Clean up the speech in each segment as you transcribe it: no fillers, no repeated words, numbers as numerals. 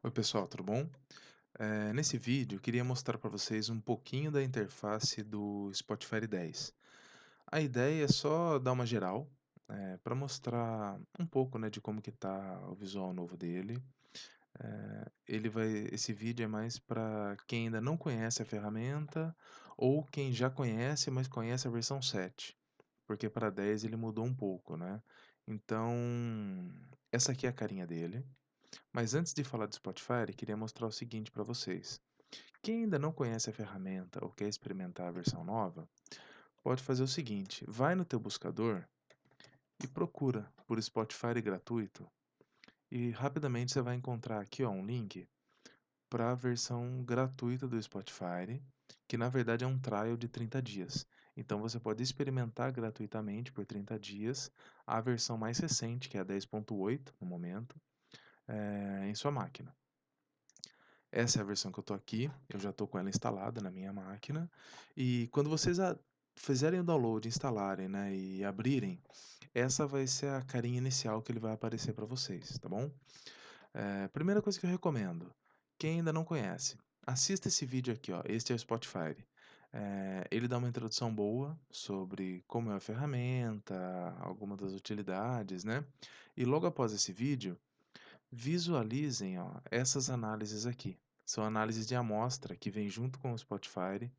Oi pessoal, tudo bom? Nesse vídeo eu queria mostrar para vocês um pouquinho da interface do Spotify 10. A ideia é só dar uma geral, para mostrar um pouco, né, de como que tá o visual novo dele. Esse vídeo é mais para quem ainda não conhece a ferramenta ou quem já conhece, mas conhece a versão 7, porque para 10 ele mudou um pouco, né? Então, essa aqui é a carinha dele. Mas antes de falar do Spotify, eu queria mostrar o seguinte para vocês. Quem ainda não conhece a ferramenta ou quer experimentar a versão nova, pode fazer o seguinte: vai no teu buscador e procura por Spotify gratuito e rapidamente você vai encontrar aqui ó, um link para a versão gratuita do Spotify, que na verdade é um trial de 30 dias. Então você pode experimentar gratuitamente por 30 dias a versão mais recente, que é a 10.8 no momento, em sua máquina. Essa é a versão que eu tô aqui, eu já tô com ela instalada na minha máquina. E quando vocês fizerem o download, instalarem, né, e abrirem, essa vai ser a carinha inicial que ele vai aparecer para vocês, tá bom? Primeira coisa que eu recomendo, quem ainda não conhece, assista esse vídeo aqui, ó. Este é o Spotify. Ele dá uma introdução boa sobre como é a ferramenta, algumas das utilidades, né? E logo após esse vídeo, visualizem, ó, essas análises aqui. São análises de amostra que vêm junto com o Spotify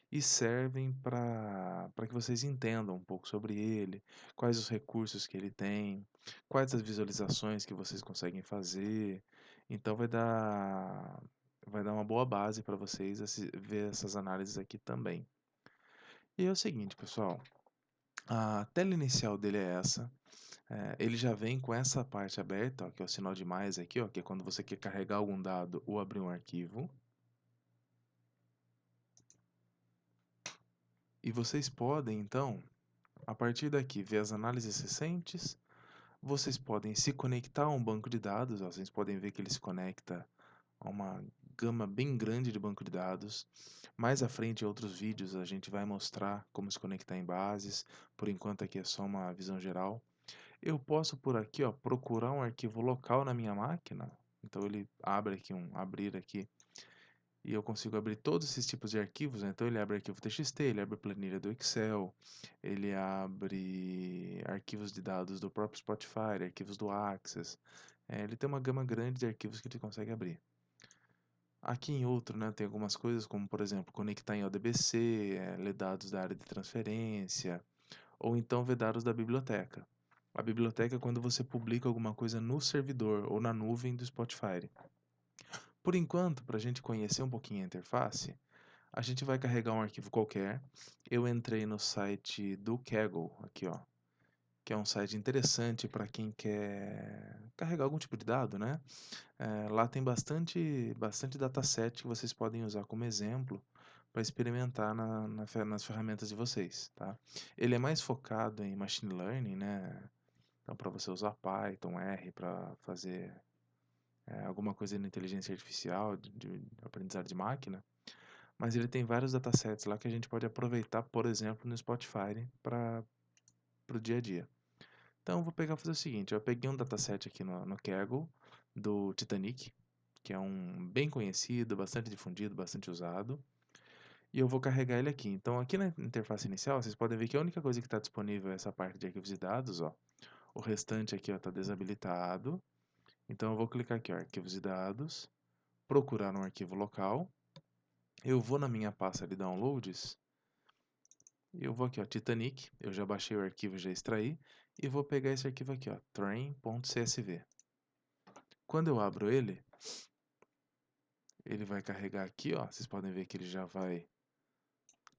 e servem para que vocês entendam um pouco sobre ele, quais os recursos que ele tem, quais as visualizações que vocês conseguem fazer. Então vai dar uma boa base para vocês ver essas análises aqui também. E é o seguinte, pessoal, a tela inicial dele é essa. Ele já vem com essa parte aberta, ó, que é o sinal de mais aqui, ó, que é quando você quer carregar algum dado ou abrir um arquivo. E vocês podem, então, a partir daqui, ver as análises recentes. Vocês podem se conectar a um banco de dados, ó, vocês podem ver que ele se conecta a uma gama bem grande de banco de dados. Mais à frente, em outros vídeos, a gente vai mostrar como se conectar em bases. Por enquanto, aqui é só uma visão geral. Eu posso por aqui, ó, procurar um arquivo local na minha máquina. Então ele abre aqui abrir aqui e eu consigo abrir todos esses tipos de arquivos, né? Então ele abre arquivo TXT, ele abre planilha do Excel, ele abre arquivos de dados do próprio Spotify, arquivos do Access. Ele tem uma gama grande de arquivos que ele consegue abrir. Aqui em outro, né, tem algumas coisas como, por exemplo, conectar em ODBC, ler dados da área de transferência, ou então ver dados da biblioteca. A biblioteca é quando você publica alguma coisa no servidor ou na nuvem do Spotify. Por enquanto, para a gente conhecer um pouquinho a interface, a gente vai carregar um arquivo qualquer. Eu entrei no site do Kaggle, aqui ó, que é um site interessante para quem quer carregar algum tipo de dado, né? Lá tem bastante dataset que vocês podem usar como exemplo para experimentar nas ferramentas de vocês, tá? Ele é mais focado em machine learning, né? Então, para você usar Python, R para fazer alguma coisa na inteligência artificial, de aprendizado de máquina, mas ele tem vários datasets lá que a gente pode aproveitar, por exemplo, no Spotify para o dia a dia. Então, eu vou pegar e fazer o seguinte: eu peguei um dataset aqui no Kaggle do Titanic, que é um bem conhecido, bastante difundido, bastante usado, e eu vou carregar ele aqui. Então, aqui na interface inicial, vocês podem ver que a única coisa que está disponível é essa parte de arquivos e dados, ó. O restante aqui está desabilitado. Então, eu vou clicar aqui, ó, arquivos e dados, procurar um arquivo local. Eu vou na minha pasta de downloads e eu vou aqui, ó, Titanic. Eu já baixei o arquivo, já extraí. E vou pegar esse arquivo aqui, ó, train.csv. Quando eu abro ele, ele vai carregar aqui, ó. Vocês podem ver que ele já vai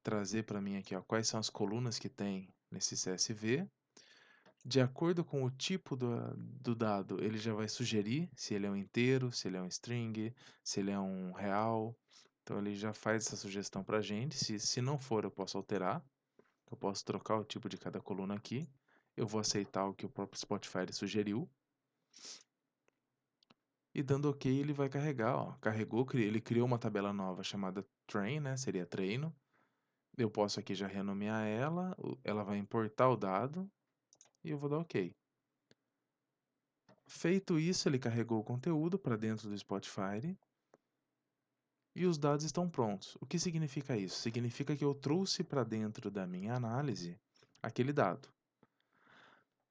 trazer para mim aqui, ó, quais são as colunas que tem nesse CSV. De acordo com o tipo do dado, ele já vai sugerir se ele é um inteiro, se ele é um string, se ele é um real. Então ele já faz essa sugestão para a gente. Se não for, eu posso alterar. Eu posso trocar o tipo de cada coluna aqui. Eu vou aceitar o que o próprio Spotify sugeriu. E dando OK, ele vai carregar. Ó. Carregou, ele criou uma tabela nova chamada train, né? Seria treino. Eu posso aqui já renomear ela. Ela vai importar o dado. E eu vou dar OK. Feito isso, ele carregou o conteúdo para dentro do Spotify e os dados estão prontos. O que significa isso? Significa que eu trouxe para dentro da minha análise aquele dado.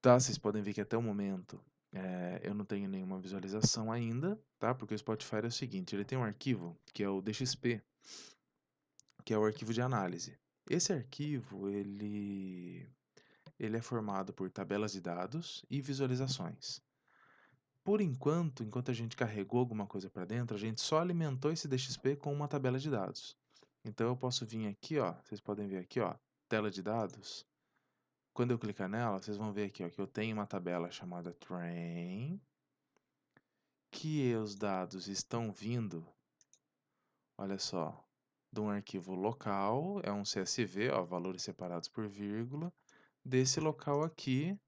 Tá, vocês podem ver que até o momento eu não tenho nenhuma visualização ainda, tá? Porque o Spotify é o seguinte, ele tem um arquivo que é o DXP, que é o arquivo de análise. Esse arquivo, ele é formado por tabelas de dados e visualizações. Por enquanto a gente carregou alguma coisa para dentro, a gente só alimentou esse DXP com uma tabela de dados. Então eu posso vir aqui, ó, vocês podem ver aqui, ó, tela de dados. Quando eu clicar nela, vocês vão ver aqui, ó, que eu tenho uma tabela chamada train, que os dados estão vindo, olha só, de um arquivo local, é um CSV, ó, valores separados por vírgula, desse local aqui,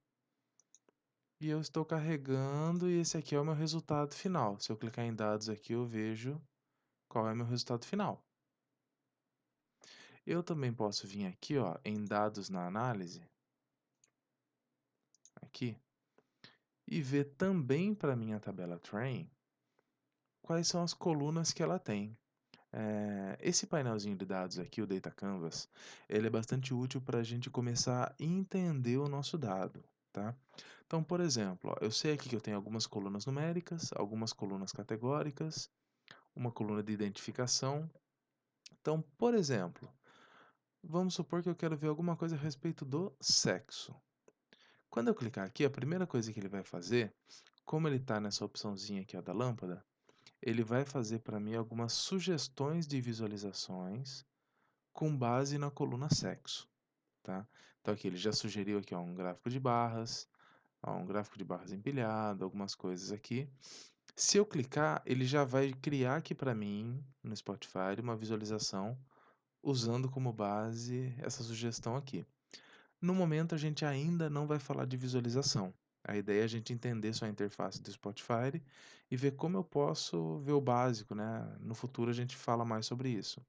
e eu estou carregando, e esse aqui é o meu resultado final. Se eu clicar em dados aqui, eu vejo qual é o meu resultado final. Eu também posso vir aqui, ó, em dados na análise, aqui, e ver também para minha tabela train quais são as colunas que ela tem. Esse painelzinho de dados aqui, o Data Canvas, ele é bastante útil para a gente começar a entender o nosso dado, tá? Então, por exemplo, ó, eu sei aqui que eu tenho algumas colunas numéricas, algumas colunas categóricas, uma coluna de identificação. Então, por exemplo, vamos supor que eu quero ver alguma coisa a respeito do sexo. Quando eu clicar aqui, a primeira coisa que ele vai fazer, como ele está nessa opçãozinha aqui ó, da lâmpada, ele vai fazer para mim algumas sugestões de visualizações com base na coluna sexo, tá? Então aqui ele já sugeriu aqui ó, um gráfico de barras, ó, um gráfico de barras empilhado, algumas coisas aqui. Se eu clicar, ele já vai criar aqui para mim no Spotify uma visualização usando como base essa sugestão aqui. No momento a gente ainda não vai falar de visualização. A ideia é a gente entender só a interface do Spotify e ver como eu posso ver o básico, né? No futuro a gente fala mais sobre isso.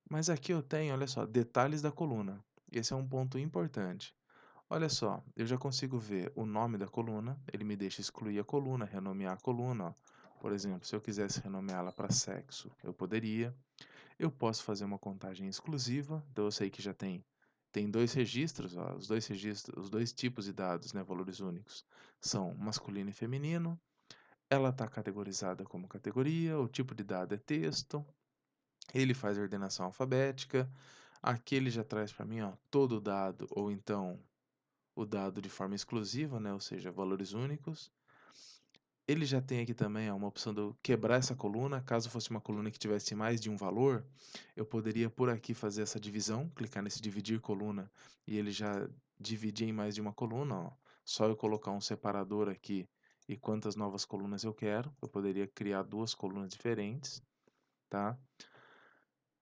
Mas aqui eu tenho, olha só, detalhes da coluna. Esse é um ponto importante. Olha só, eu já consigo ver o nome da coluna, ele me deixa excluir a coluna, renomear a coluna. Ó. Por exemplo, se eu quisesse renomeá-la para sexo, eu poderia. Eu posso fazer uma contagem exclusiva, então eu sei que já tem dois registros, ó, os dois registros, os dois tipos de dados, né, valores únicos, são masculino e feminino. Ela está categorizada como categoria, o tipo de dado é texto, ele faz a ordenação alfabética. Aqui ele já traz para mim ó, todo o dado, ou então o dado de forma exclusiva, né, ou seja, valores únicos. Ele já tem aqui também ó, uma opção de eu quebrar essa coluna. Caso fosse uma coluna que tivesse mais de um valor, eu poderia por aqui fazer essa divisão, clicar nesse dividir coluna e ele já dividir em mais de uma coluna. Ó. Só eu colocar um separador aqui e quantas novas colunas eu quero. Eu poderia criar duas colunas diferentes, tá?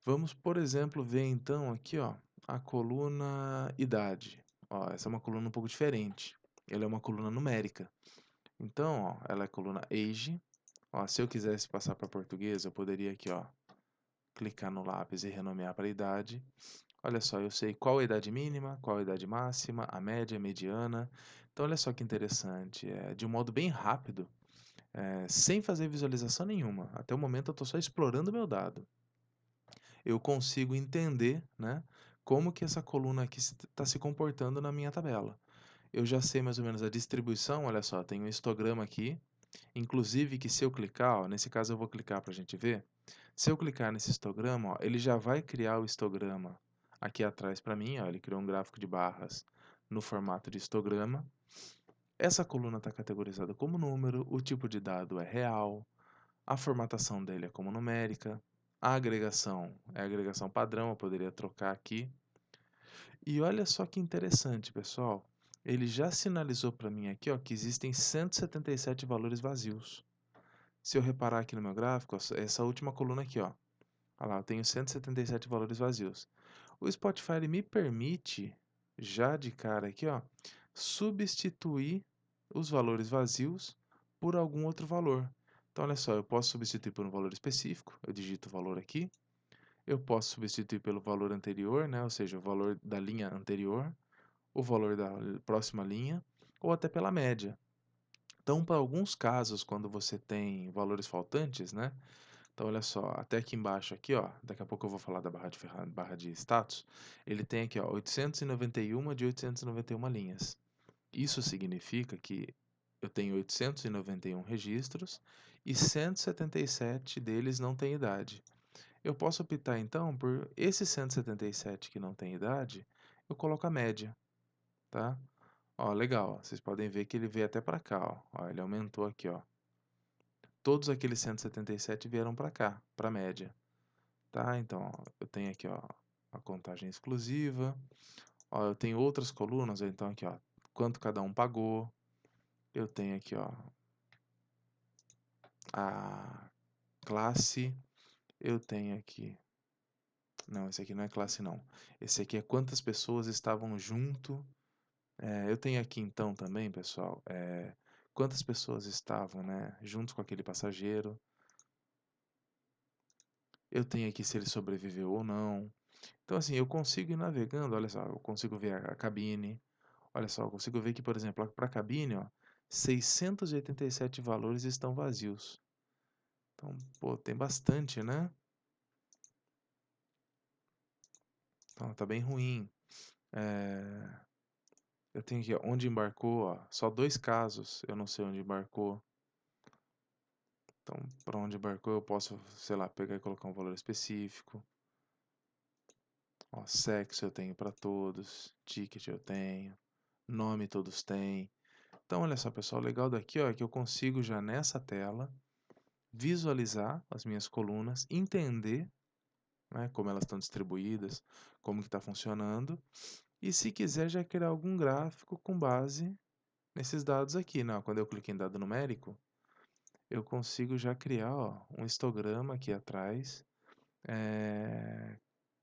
Vamos, por exemplo, ver então aqui ó, a coluna idade. Ó, essa é uma coluna um pouco diferente. Ela é uma coluna numérica. Então, ó, ela é coluna age. Ó, se eu quisesse passar para português, eu poderia aqui, ó, clicar no lápis e renomear para idade. Olha só, eu sei qual a idade mínima, qual a idade máxima, a média, a mediana. Então, olha só que interessante. De um modo bem rápido, sem fazer visualização nenhuma. Até o momento eu estou só explorando o meu dado. Eu consigo entender, né, como que essa coluna aqui está se comportando na minha tabela. Eu já sei mais ou menos a distribuição, olha só, tem um histograma aqui, inclusive que se eu clicar, ó, nesse caso eu vou clicar para a gente ver, se eu clicar nesse histograma, ó, ele já vai criar o histograma aqui atrás para mim, ó, ele criou um gráfico de barras no formato de histograma. Essa coluna está categorizada como número, o tipo de dado é real, a formatação dele é como numérica, a agregação é a agregação padrão, eu poderia trocar aqui. E olha só que interessante, pessoal. Ele já sinalizou para mim aqui ó, que existem 177 valores vazios. Se eu reparar aqui no meu gráfico, essa última coluna aqui, ó. Olha lá, eu tenho 177 valores vazios. O Spotify ele me permite, já de cara aqui, ó, substituir os valores vazios por algum outro valor. Então, olha só, eu posso substituir por um valor específico, eu digito o valor aqui. Eu posso substituir pelo valor anterior, né, ou seja, o valor da linha anterior, o valor da próxima linha, ou até pela média. Então, para alguns casos, quando você tem valores faltantes, né? Então, olha só, até aqui embaixo, aqui, ó, daqui a pouco eu vou falar da barra de status. Ele tem aqui, ó, 891 de 891 linhas. Isso significa que eu tenho 891 registros e 177 deles não têm idade. Eu posso optar então por esses 177 que não têm idade, eu coloco a média, tá? Ó, legal, ó, vocês podem ver que ele veio até para cá, ó. Ó, ele aumentou aqui, ó. Todos aqueles 177 vieram para cá, para a média, tá? Então, ó, eu tenho aqui, ó, a contagem exclusiva. Ó, eu tenho outras colunas, ó, então aqui, ó, quanto cada um pagou. Eu tenho aqui, ó, a classe. Eu tenho aqui. Não, esse aqui não é classe, não. Esse aqui é quantas pessoas estavam junto. Eu tenho aqui então também, pessoal, quantas pessoas estavam, né, juntos com aquele passageiro. Eu tenho aqui se ele sobreviveu ou não. Então, assim, eu consigo ir navegando, olha só, eu consigo ver a cabine. Olha só, eu consigo ver que, por exemplo, para a cabine, ó, 687 valores estão vazios. Então, pô, tem bastante, né? Então, tá bem ruim. É, eu tenho aqui, ó, onde embarcou, ó, só 2 casos, eu não sei onde embarcou. Então, para onde embarcou, eu posso, sei lá, pegar e colocar um valor específico. Ó, sexo eu tenho para todos, ticket eu tenho, nome todos têm. Então, olha só, pessoal, o legal daqui, ó, é que eu consigo já nessa tela visualizar as minhas colunas, entender, né, como elas estão distribuídas, como que está funcionando, e se quiser já criar algum gráfico com base nesses dados aqui, né? Quando eu clico em dado numérico, eu consigo já criar, ó, um histograma aqui atrás,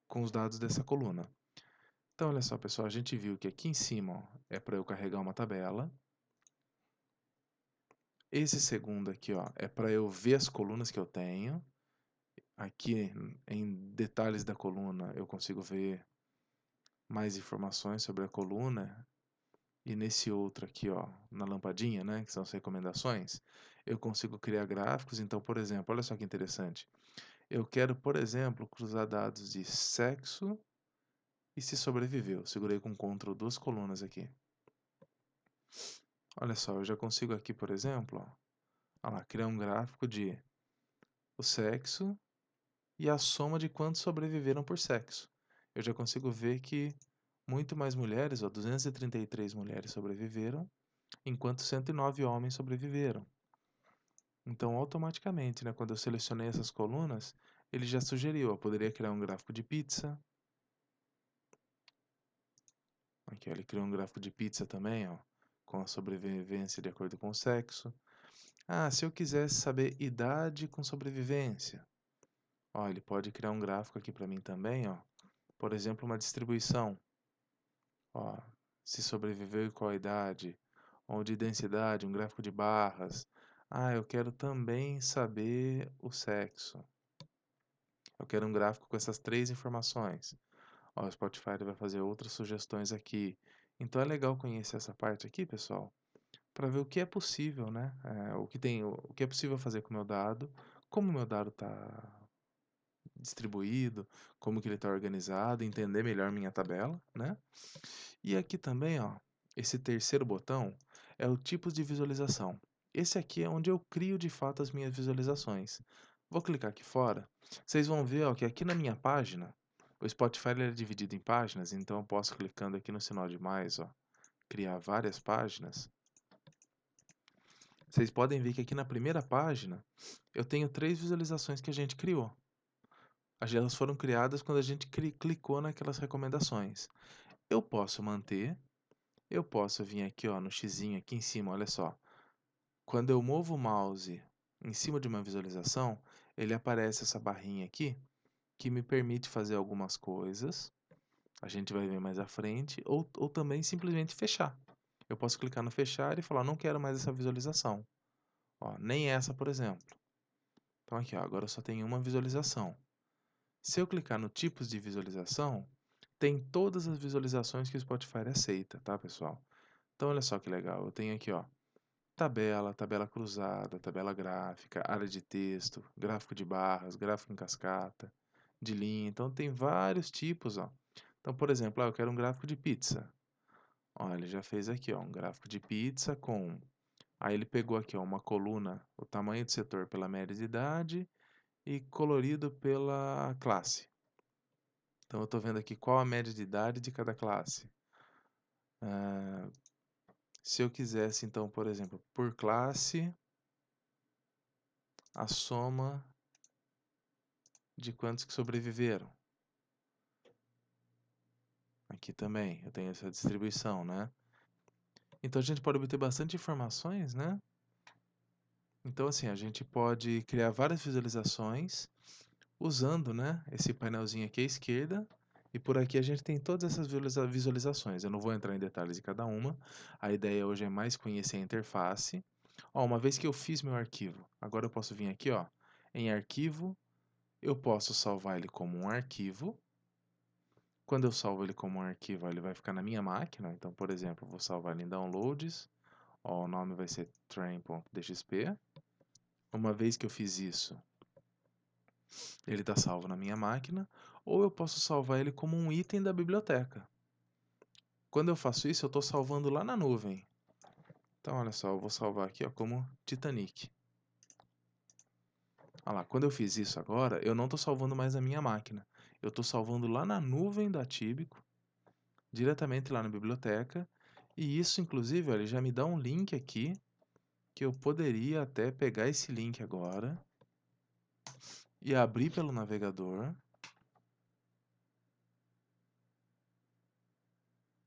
com os dados dessa coluna. Então, olha só, pessoal, a gente viu que aqui em cima, ó, é para eu carregar uma tabela. Esse segundo aqui, ó, é para eu ver as colunas que eu tenho. Aqui em detalhes da coluna eu consigo ver mais informações sobre a coluna. E nesse outro aqui, ó, na lampadinha, né, que são as recomendações, eu consigo criar gráficos. Então, por exemplo, olha só que interessante. Eu quero, por exemplo, cruzar dados de sexo e se sobreviveu. Segurei com Ctrl duas colunas aqui. Olha só, eu já consigo aqui, por exemplo, ó, olha lá, criar um gráfico de o sexo e a soma de quantos sobreviveram por sexo. Eu já consigo ver que muito mais mulheres, ó, 233 mulheres sobreviveram, enquanto 109 homens sobreviveram. Então, automaticamente, né, quando eu selecionei essas colunas, ele já sugeriu, eu poderia criar um gráfico de pizza. Aqui, ó, ele criou um gráfico de pizza também, ó, com a sobrevivência de acordo com o sexo. Ah, se eu quisesse saber idade com sobrevivência, ó, ele pode criar um gráfico aqui para mim também, ó. Por exemplo, uma distribuição, ó, se sobreviveu e qual a idade, ou de densidade, um gráfico de barras. Ah, eu quero também saber o sexo. Eu quero um gráfico com essas 3 informações. Ó, o Spotify vai fazer outras sugestões aqui. Então é legal conhecer essa parte aqui, pessoal, para ver o que é possível, né? O que é possível fazer com o meu dado, como o meu dado está distribuído, como que ele está organizado, entender melhor minha tabela, né? E aqui também, ó, esse terceiro botão é o tipos de visualização. Esse aqui é onde eu crio de fato as minhas visualizações. Vou clicar aqui fora. Vocês vão ver, ó, que aqui na minha página, o Spotify ele é dividido em páginas, então eu posso clicando aqui no sinal de mais, ó, criar várias páginas. Vocês podem ver que aqui na primeira página eu tenho 3 visualizações que a gente criou. Elas foram criadas quando a gente clicou naquelas recomendações. Eu posso manter, eu posso vir aqui, ó, no xizinho aqui em cima, olha só. Quando eu movo o mouse em cima de uma visualização, ele aparece essa barrinha aqui, que me permite fazer algumas coisas. A gente vai ver mais à frente, ou também simplesmente fechar. Eu posso clicar no fechar e falar, não quero mais essa visualização. Ó, nem essa, por exemplo. Então aqui, ó, agora eu só tenho uma visualização. Se eu clicar no tipos de visualização, tem todas as visualizações que o Spotify aceita, tá, pessoal? Então olha só que legal, eu tenho aqui, ó, tabela, tabela cruzada, tabela gráfica, área de texto, gráfico de barras, gráfico em cascata, de linha. Então tem vários tipos, ó. Então, por exemplo, eu quero um gráfico de pizza. Ó, ele já fez aqui, ó, um gráfico de pizza com. Aí ele pegou aqui, ó, uma coluna, o tamanho do setor pela média de idade e colorido pela classe. Então eu estou vendo aqui qual a média de idade de cada classe. Se eu quisesse, então, por exemplo, por classe, a soma de quantos que sobreviveram. Aqui também eu tenho essa distribuição, né? Então a gente pode obter bastante informações, né? Então assim, a gente pode criar várias visualizações usando, né, esse painelzinho aqui à esquerda. E por aqui a gente tem todas essas visualizações. Eu não vou entrar em detalhes de cada uma. A ideia hoje é mais conhecer a interface. Ó, uma vez que eu fiz meu arquivo, agora eu posso vir aqui, ó, em arquivo, eu posso salvar ele como um arquivo. Quando eu salvo ele como um arquivo, ele vai ficar na minha máquina. Então, por exemplo, eu vou salvar ele em downloads. Ó, o nome vai ser train.dxp. Uma vez que eu fiz isso, ele está salvo na minha máquina. Ou eu posso salvar ele como um item da biblioteca. Quando eu faço isso, eu estou salvando lá na nuvem. Então, olha só, eu vou salvar aqui ó, como Titanic. Olha lá, quando eu fiz isso agora, eu não estou salvando mais na minha máquina. Eu estou salvando lá na nuvem da Tíbico, diretamente lá na biblioteca. E isso, inclusive, olha, já me dá um link aqui, que eu poderia até pegar esse link agora e abrir pelo navegador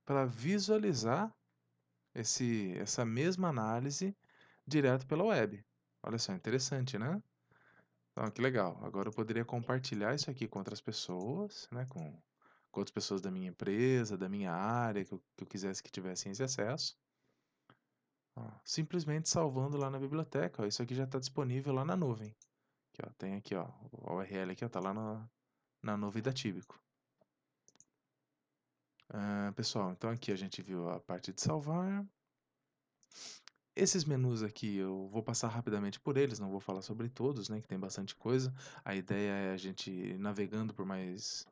para visualizar essa mesma análise direto pela web. Olha só, interessante, né? Então, que legal. Agora eu poderia compartilhar isso aqui com outras pessoas, né? Com outras pessoas da minha empresa, da minha área, que eu quisesse que tivessem esse acesso. Ó, simplesmente salvando lá na biblioteca. Ó, isso aqui já está disponível lá na nuvem. Aqui, ó, tem aqui, ó, o URL aqui, ó, tá lá na nuvem da Tíbico. Pessoal, então aqui a gente viu a parte de salvar. Esses menus aqui eu vou passar rapidamente por eles, não vou falar sobre todos, né, que tem bastante coisa. A ideia é a gente ir navegando por mais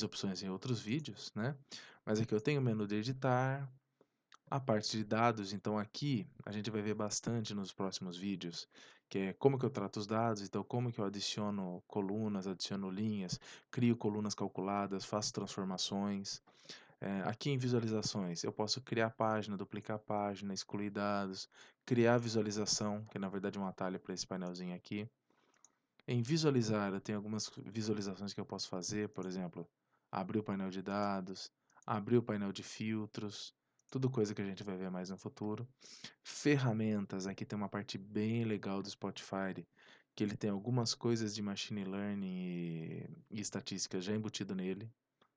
opções em outros vídeos, né? Mas aqui eu tenho o menu de editar, a parte de dados, então aqui a gente vai ver bastante nos próximos vídeos, que é como que eu trato os dados, então como que eu adiciono colunas, adiciono linhas, crio colunas calculadas, faço transformações. Aqui em visualizações, eu posso criar página, duplicar página, excluir dados, criar visualização, que na verdade é um atalho para esse painelzinho aqui. Em visualizar, eu tenho algumas visualizações que eu posso fazer, por exemplo, abrir o painel de dados, abrir o painel de filtros, tudo coisa que a gente vai ver mais no futuro. Ferramentas, aqui tem uma parte bem legal do Spotify, que ele tem algumas coisas de machine learning e estatística já embutido nele.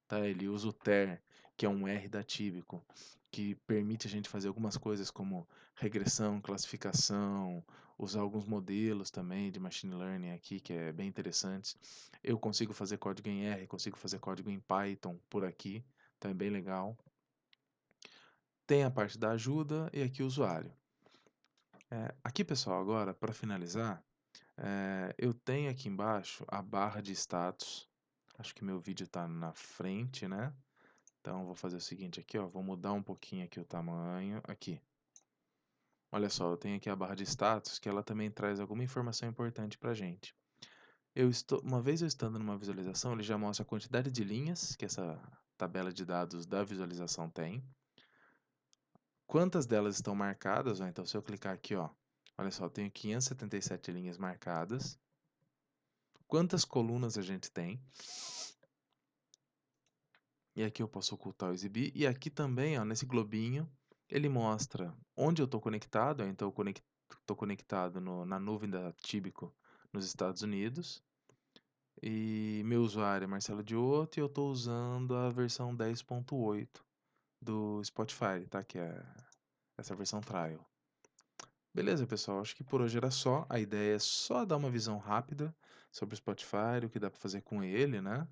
Tá? Ele usa o TER, que é um R da Tíbico, que permite a gente fazer algumas coisas como regressão, classificação, usar alguns modelos também de machine learning aqui, que é bem interessante. Eu consigo fazer código em R, consigo fazer código em Python por aqui, então é bem legal. Tem a parte da ajuda e aqui o usuário. Aqui, pessoal, agora, para finalizar, eu tenho aqui embaixo a barra de status. Acho que meu vídeo está na frente, né? Então, vou fazer o seguinte aqui, ó, vou mudar um pouquinho aqui o tamanho, aqui. Olha só, eu tenho aqui a barra de status, que ela também traz alguma informação importante para a gente. Uma vez eu estando numa visualização, ele já mostra a quantidade de linhas que essa tabela de dados da visualização tem. Quantas delas estão marcadas, ó, então se eu clicar aqui, ó, olha só, eu tenho 577 linhas marcadas. Quantas colunas a gente tem? E aqui eu posso ocultar ou exibir. E aqui também, ó, nesse globinho, ele mostra onde eu estou conectado. Então, eu estou conectado na nuvem da Tíbico nos Estados Unidos. E meu usuário é Marcelo Dioto e eu estou usando a versão 10.8 do Spotify, tá? Que é essa versão trial. Beleza, pessoal. Acho que por hoje era só. A ideia é só dar uma visão rápida sobre o Spotify, o que dá para fazer com ele, né?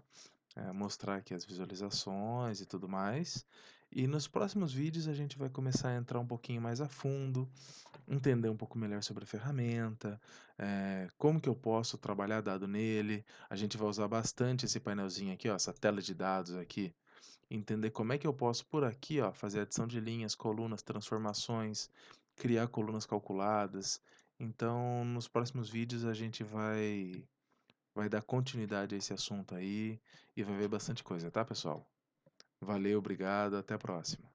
Mostrar aqui as visualizações e tudo mais. E nos próximos vídeos a gente vai começar a entrar um pouquinho mais a fundo, entender um pouco melhor sobre a ferramenta, como que eu posso trabalhar dado nele. A gente vai usar bastante esse painelzinho aqui, ó, essa tela de dados aqui, entender como é que eu posso por aqui, ó, fazer adição de linhas, colunas, transformações, criar colunas calculadas. Então, nos próximos vídeos a gente vai dar continuidade a esse assunto aí e vai ver bastante coisa, tá, pessoal? Valeu, obrigado, até a próxima.